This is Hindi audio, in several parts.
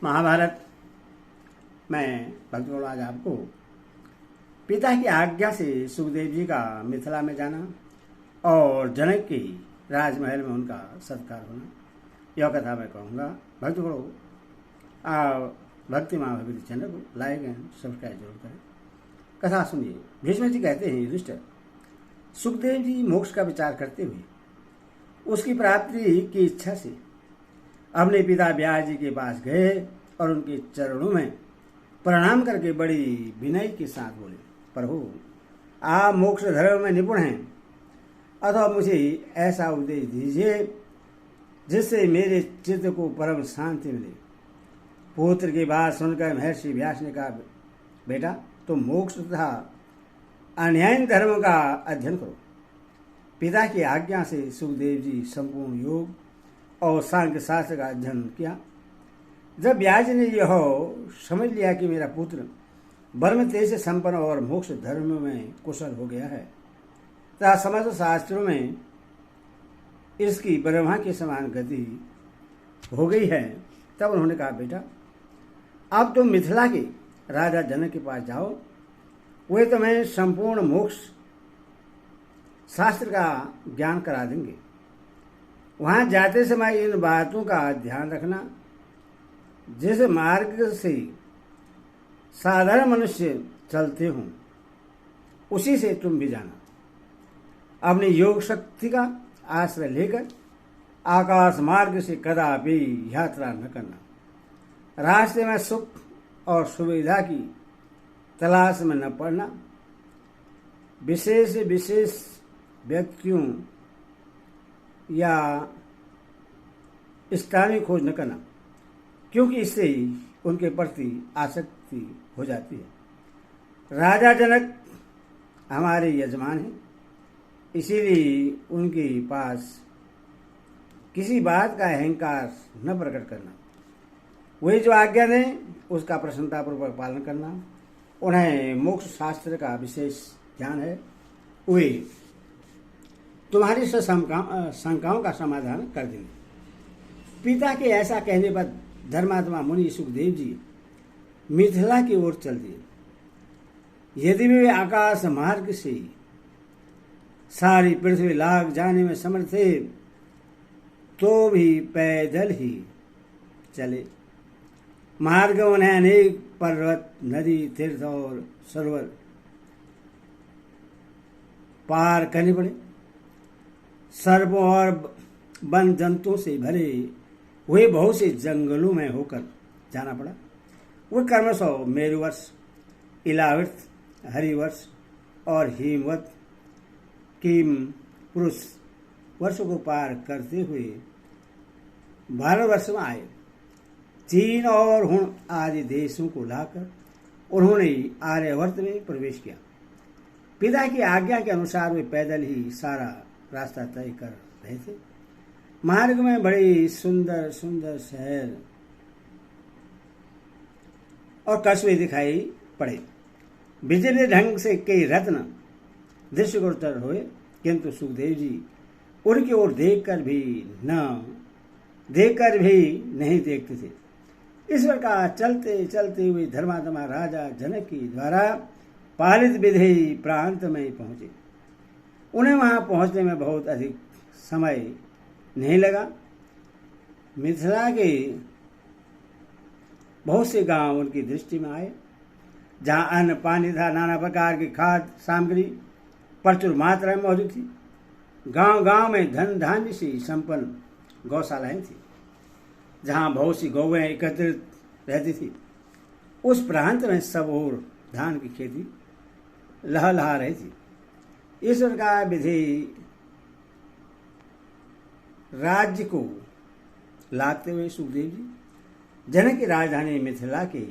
महाभारत में भक्तगण आज आपको पिता की आज्ञा से सुखदेव जी का मिथिला में जाना और जनक के राजमहल में उनका सत्कार होना, यह कथा मैं कहूँगा। भक्तगणों, भक्ति माँ भगवती चैनल को लाइक एंड सब्सक्राइब जरूर करें। कथा सुनिए। भीष्म जी कहते हैं, युधिष्ठिर, सुखदेव जी मोक्ष का विचार करते हुए उसकी प्राप्ति की इच्छा से अपने पिता व्यास जी के पास गए और उनके चरणों में प्रणाम करके बड़ी विनय के साथ बोले, प्रभु, आप मोक्ष धर्म में निपुण हैं, अतः मुझे ऐसा उपदेश दीजिए जिससे मेरे चित्त को परम शांति मिले। पुत्र की बात सुनकर महर्षि व्यास ने कहा, बेटा, तुम मोक्ष तथा अन्यायी धर्म का अध्ययन करो। पिता की आज्ञा से सुखदेव जी संपूर्ण योग और सांख्य शास्त्र का अध्ययन किया। जब व्यास ने यह समझ लिया कि मेरा पुत्र ब्रह्म तेज से संपन्न और मोक्ष धर्म में कुशल हो गया है तथा समस्त शास्त्रों में इसकी ब्रह्मा के समान गति हो गई है, तब उन्होंने कहा, बेटा, अब तुम मिथिला के राजा जनक के पास जाओ, वे तुम्हें संपूर्ण मोक्ष शास्त्र का ज्ञान करा देंगे। वहां जाते समय इन बातों का ध्यान रखना, जिस मार्ग से साधारण मनुष्य चलते हों उसी से तुम भी जाना। अपनी योग शक्ति का आश्रय लेकर आकाश मार्ग से कदापि यात्रा न करना। रास्ते में सुख और सुविधा की तलाश में न पड़ना। विशेष व्यक्तियों या स्थानीय खोज न करना, क्योंकि इससे ही उनके प्रति आसक्ति हो जाती है। राजा जनक हमारे यजमान हैं, इसीलिए उनके पास किसी बात का अहंकार न प्रकट करना। वही जो आज्ञा दें उसका प्रसन्नतापूर्वक पालन करना। उन्हें मोक्ष शास्त्र का विशेष ज्ञान है, वे तुम्हारी शंकाओं का समाधान कर देंगे। पिता के ऐसा कहने पर धर्मात्मा मुनि सुखदेव जी मिथिला की ओर चल दिए। यदि वे आकाश मार्ग से सारी पृथ्वी लाग जाने में समर्थ थे तो भी पैदल ही चले। मार्ग उन्हें अनेक पर्वत, नदी, तीर्थ और सरोवर पार करने पड़े। सर्पों और वन जंतुओं से भरे हुए बहुत से जंगलों में होकर जाना पड़ा। वे कर्मशः मेरुवर्ष, इलावर्त, हरिवर्ष और हिमवत किम पुरुष वर्षों को पार करते हुए भारतवर्ष में आए। चीन और हुण आदि देशों को लाकर उन्होंने आर्यवर्त में प्रवेश किया। पिता की आज्ञा के अनुसार वे पैदल ही सारा रास्ता तय कर रहे थे। मार्ग में बड़े सुंदर सुंदर शहर और कस्बे दिखाई पड़े। बिजली ढंग से कई रत्न दृष्टिगोचर हुए, किंतु सुखदेव जी उनकी ओर देखकर भी नहीं देखते थे। इस प्रकार चलते चलते हुए धर्मात्मा राजा जनक की द्वारा पालित विदेही प्रांत में पहुंचे। उन्हें वहां पहुंचने में बहुत अधिक समय नहीं लगा। मिथिला के बहुत से गांव उनकी दृष्टि में आए, जहां अन्न पानी था, नाना प्रकार की खाद्य सामग्री प्रचुर मात्रा में मौजूद थी। गांव गांव में धन धान्य से संपन्न गौशालाएं थी, जहां बहुत सी गौएं एकत्रित रहती थी। उस प्रांत में सब ओर धान की खेती लहलहा रही थी। इस प्रकार विधि राज्य को लाते हुए सुखदेव जी जनक की राजधानी मिथिला के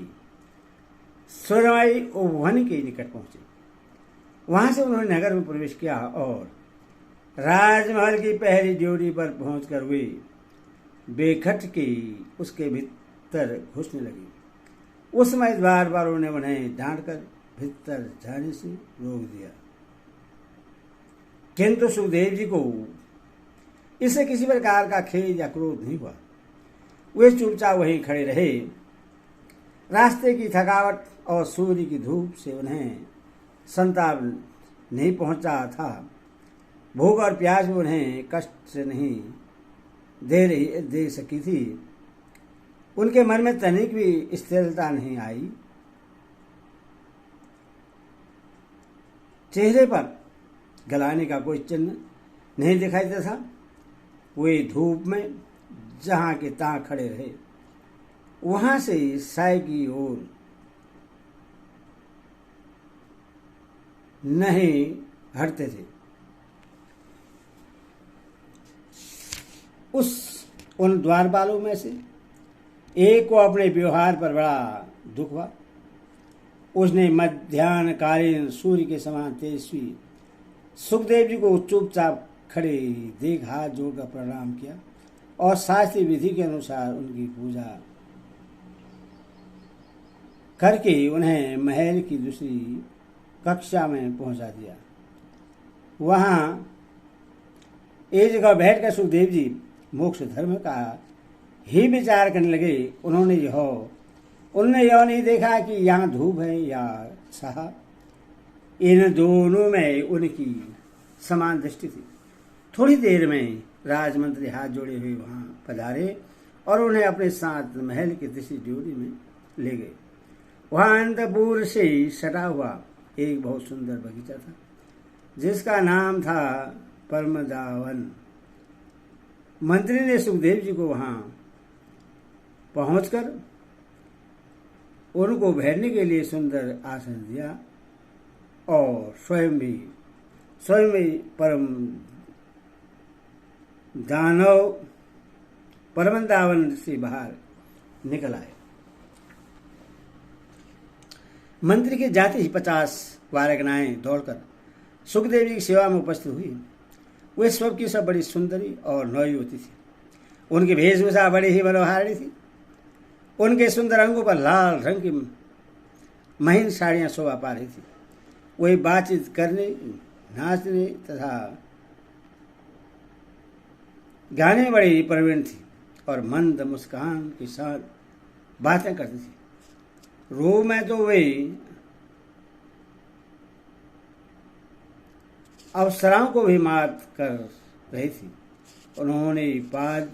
सुरवाई उपवन के निकट पहुंचे। वहां से उन्होंने नगर में प्रवेश किया और राजमहल की पहली ड्योढ़ी पर पहुंचकर वे बेखट के उसके भीतर घुसने लगे। उस समय द्वार पर उन्हें डांटकर भीतर जाने से रोक दिया, किंतु सुखदेव जी को इससे किसी प्रकार का खेद या क्रोध नहीं हुआ। वे चुपचाप वहीं खड़े रहे रास्ते की थकावट और सूर्य की धूप से उन्हें संताप नहीं पहुंचा था। भूख और प्यास भी उन्हें कष्ट नहीं दे सकी थी। उनके मन में तनिक भी स्थिरता नहीं आई। चेहरे पर गलाने का कोई चिन्ह नहीं दिखाई देता था। वे धूप में जहां के तहां खड़े रहे, वहां से साय की ओर नहीं हटते थे। उन द्वारपालों में से एक को अपने व्यवहार पर बड़ा दुख हुआ। उसने मध्याह्नकालीन सूर्य के समान तेजस्वी सुखदेव जी को चुपचाप खड़े देख हाथ जोड़कर प्रणाम किया और शास्त्रीय विधि के अनुसार उनकी पूजा करके उन्हें महल की दूसरी कक्षा में पहुंचा दिया। वहां एक जगह बैठकर सुखदेव जी मोक्ष धर्म का ही विचार करने लगे। उन्होंने यह नहीं देखा कि यहाँ धूप है या छाया। इन दोनों में उनकी समान दृष्टि थी। थोड़ी देर में राजमंत्री हाथ जोड़े हुए वहां पधारे और उन्हें अपने साथ महल की दूसरी ड्योढ़ी में ले गए। वहां अंतपुर से सटा हुआ एक बहुत सुंदर बगीचा था, जिसका नाम था परमदावन। मंत्री ने सुखदेव जी को वहां पहुंचकर उनको बैठने के लिए सुंदर आसन दिया और स्वयं भी परमदावन से बाहर निकल आए। मंत्री के जाते ही 50 वारगनाएं दौड़कर सुखदेव जी की सेवा में उपस्थित हुई। वे सब की सब बड़ी सुंदरी और नवयुवती थी। उनकी वेशभूषा बड़ी ही मनोहारिणी थी। उनके सुंदर अंगों पर लाल रंग की महीन साड़ियां शोभा पा रही थी। वही बातचीत करने, नाचने तथा गाने में बड़ी प्रवीण थी और मंद मुस्कान के साथ बातें करती थी। रोम में तो वे अप्सराओं को भी मात कर रही थी। उन्होंने पाद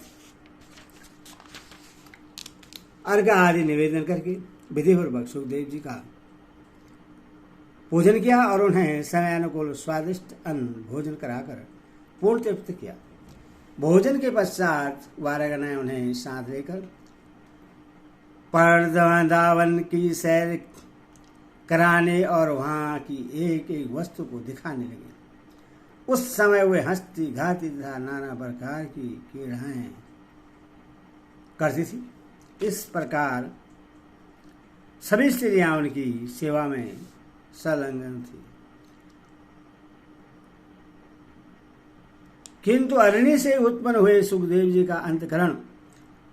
अर्घ आदि निवेदन करके विधिपूर्वक सुखदेव जी का पूजन किया और उन्हें समयानुकूल स्वादिष्ट अन्न भोजन कराकर पूर्ण तृप्त किया। भोजन के पश्चात वारगनाएं उन्हें साथ लेकर परमदावन की सैर कराने और वहां की एक एक वस्तु को दिखाने लगे। उस समय वे हंसती गाती तथा नाना प्रकार की क्रीड़ाएं करती थी। इस प्रकार सभी स्त्रियां उनकी सेवा में संलग्न थी। किंतु अरण्य से उत्पन्न हुए सुखदेव जी का अंतकरण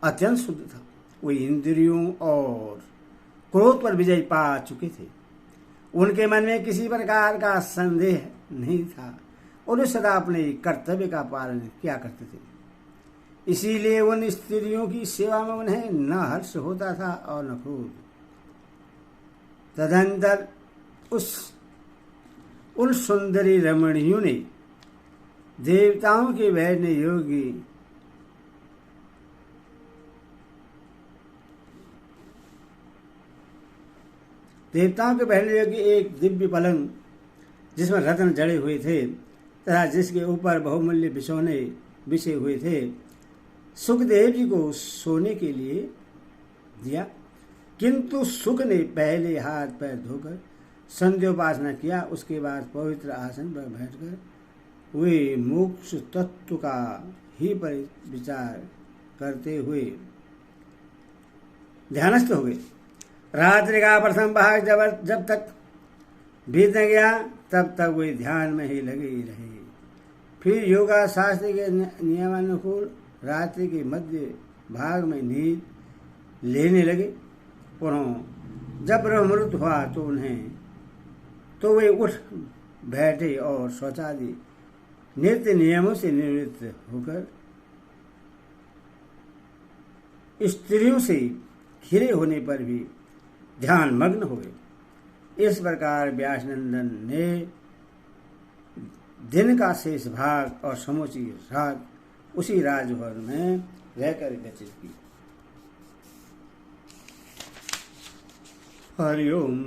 अत्यंत शुद्ध था। वे इंद्रियों और क्रोध पर विजय पा चुके थे। उनके मन में किसी प्रकार का संदेह नहीं था। उन्हें सदा अपने कर्तव्य का पालन किया करते थे। इसीलिए उन स्त्रियों की सेवा में उन्हें न हर्ष होता था और न क्रोध। तदंतर उन सुंदरी रमणियों ने देवताओं के बैठने योग्य एक दिव्य पलंग, जिसमें रत्न जड़े हुए थे तथा जिसके ऊपर बहुमूल्य बिछौने बिछे हुए थे, सुखदेव जी को सोने के लिए दिया। किंतु सुख ने पहले हाथ पैर धोकर संध्योपासना किया। उसके बाद पवित्र आसन पर बैठकर वे मोक्ष तत्व का ही पर विचार करते हुए ध्यानस्थ हो गए। रात्रि का प्रथम भाग जब तक बीत न गया तब तक वे ध्यान में ही लगे रहे। फिर योगा शास्त्र के नियमानुकूल रात्रि के मध्य भाग में नींद लेने लगे। पुनः जब ब्रह्ममुहूर्त हुआ तो वे उठ बैठे और शौचादि नित्य नियमों से निवृत्त होकर स्त्रियों से घिरे होने पर भी ध्यान मग्न हुए। इस प्रकार व्यास नंदन ने दिन का शेष भाग और समूची रात उसी राजभवन में रहकर व्यतीत की। हरिओम।